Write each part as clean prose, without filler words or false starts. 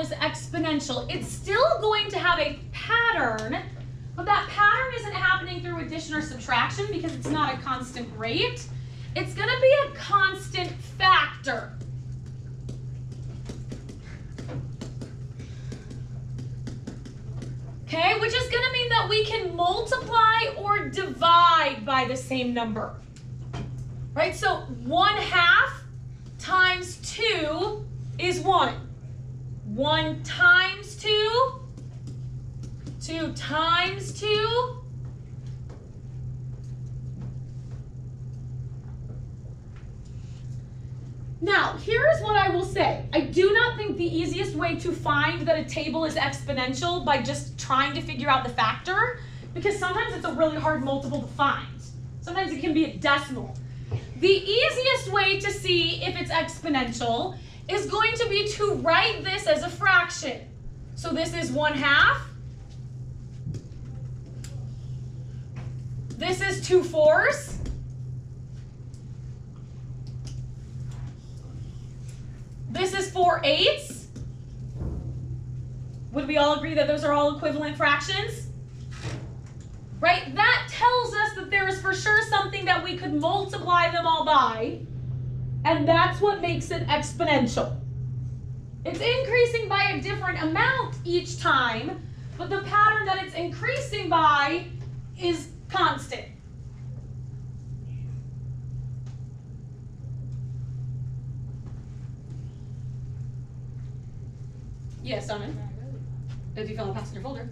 is exponential. It's still going to have a pattern, but that pattern isn't happening through addition or subtraction because it's not a constant rate. It's going to be a constant factor. Okay, which is going to mean that we can multiply or divide by the same number. Right, so 1/2 times 2 is 1. 1 times 2, 2 times 2. Now, here's what I will say. I do not think the easiest way to find that a table is exponential by just trying to figure out the factor, because sometimes it's a really hard multiple to find. Sometimes it can be a decimal. The easiest way to see if it's exponential is going to be to write this as a fraction. So this is 1/2. This is 2/4. This is 4/8. Would we all agree that those are all equivalent fractions? Right? That tells us that there is for sure something that we could multiply them all by, and that's what makes it exponential. It's increasing by a different amount each time, but the pattern that it's increasing by is constant. Yes, Donovan? If you fell past in your folder.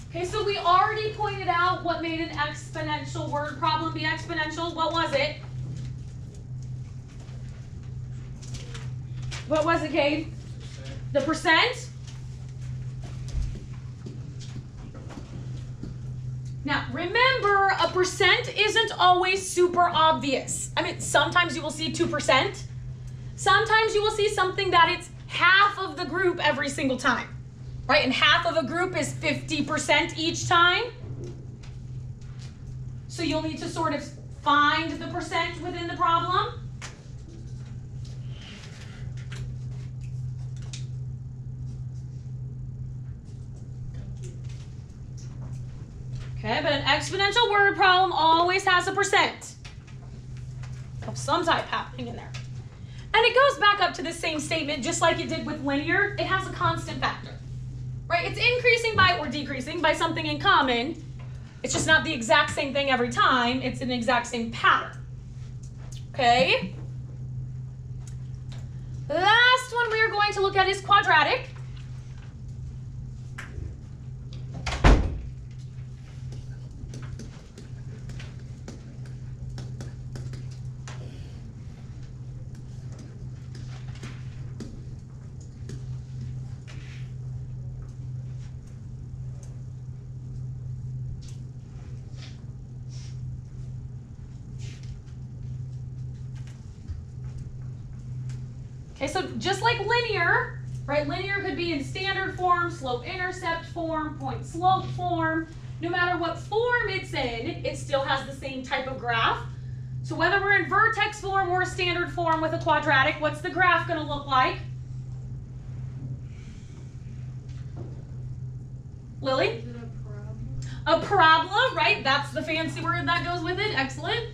Okay, so we already pointed out what made an exponential word problem be exponential. What was it? What was it, Cade? The percent? Now, remember, a percent isn't always super obvious. I mean, sometimes you will see 2%. Sometimes you will see something that it's half of the group every single time. Right, and half of a group is 50% each time. So you'll need to sort of find the percent within the problem. Okay, but an exponential word problem always has a percent of some type happening in there. And it goes back up to the same statement, just like it did with linear. It has a constant factor. Right? It's increasing by or decreasing by something in common. It's just not the exact same thing every time. It's an exact same pattern. Okay? The last one we are going to look at is quadratic. Okay, so just like linear, right? Linear could be in standard form, slope-intercept form, point-slope form. No matter what form it's in, it still has the same type of graph. So whether we're in vertex form or standard form with a quadratic, what's the graph going to look like? Lily? Is it a parabola? A parabola, right? That's the fancy word that goes with it. Excellent.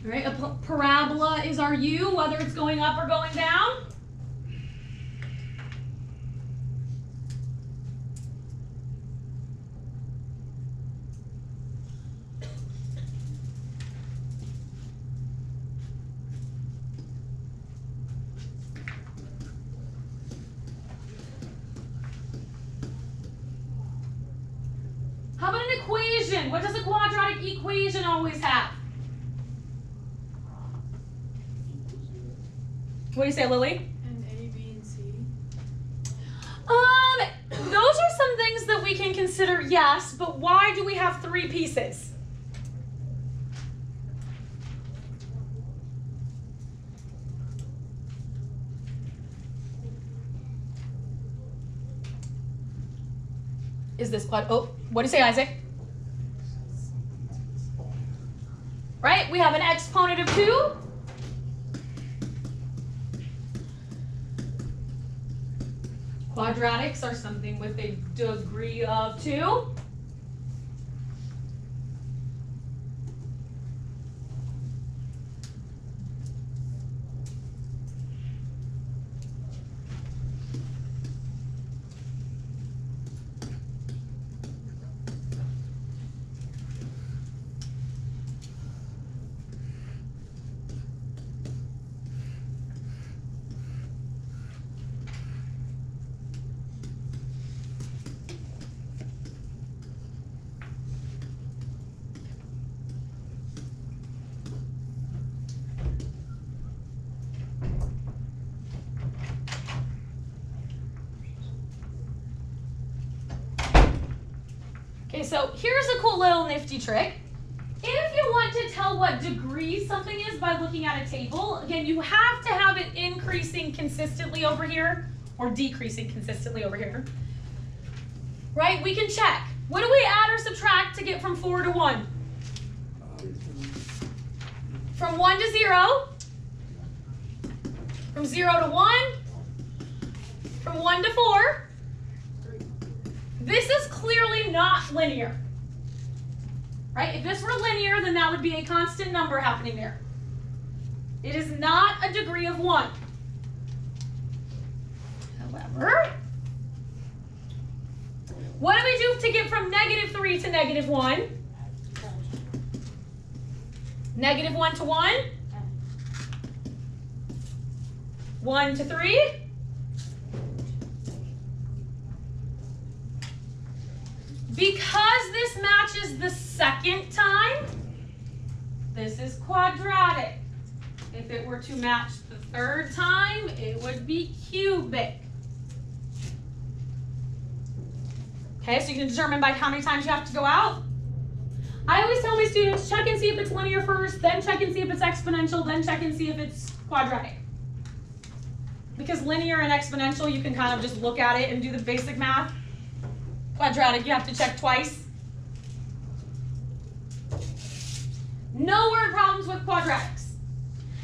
All right, a parabola is our U, whether it's going up or going down. How about an equation? What does a quadratic equation always have? What do you say, Lily? And A, B, and C. Those are some things that we can consider, yes, but why do we have 3 pieces? is this oh, what do you say, Isaac? Right, we have an exponent of 2. Quadratics are something with a degree of 2. Okay, so here's a cool little nifty trick. If you want to tell what degree something is by looking at a table, again, you have to have it increasing consistently over here or decreasing consistently over here. Right? We can check. What do we add or subtract to get from 4 to 1? From 1 to 0. From 0 to 1. From 1 to 4. This is clearly not linear, right? If this were linear, then that would be a constant number happening there. It is not a degree of 1. However, what do we do to get from -3 to -1? -1 to 1? 1 to 3? Because this matches the second time, this is quadratic. If it were to match the third time, it would be cubic. Okay, so you can determine by how many times you have to go out. I always tell my students, check and see if it's linear first, then check and see if it's exponential, then check and see if it's quadratic. Because linear and exponential, you can kind of just look at it and do the basic math. Quadratic, you have to check twice. No word problems with quadratics.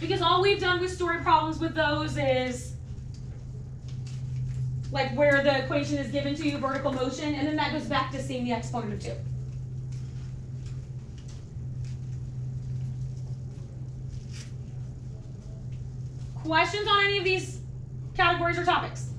Because all we've done with story problems with those is like where the equation is given to you, vertical motion, and then that goes back to seeing the exponent of 2. Questions on any of these categories or topics?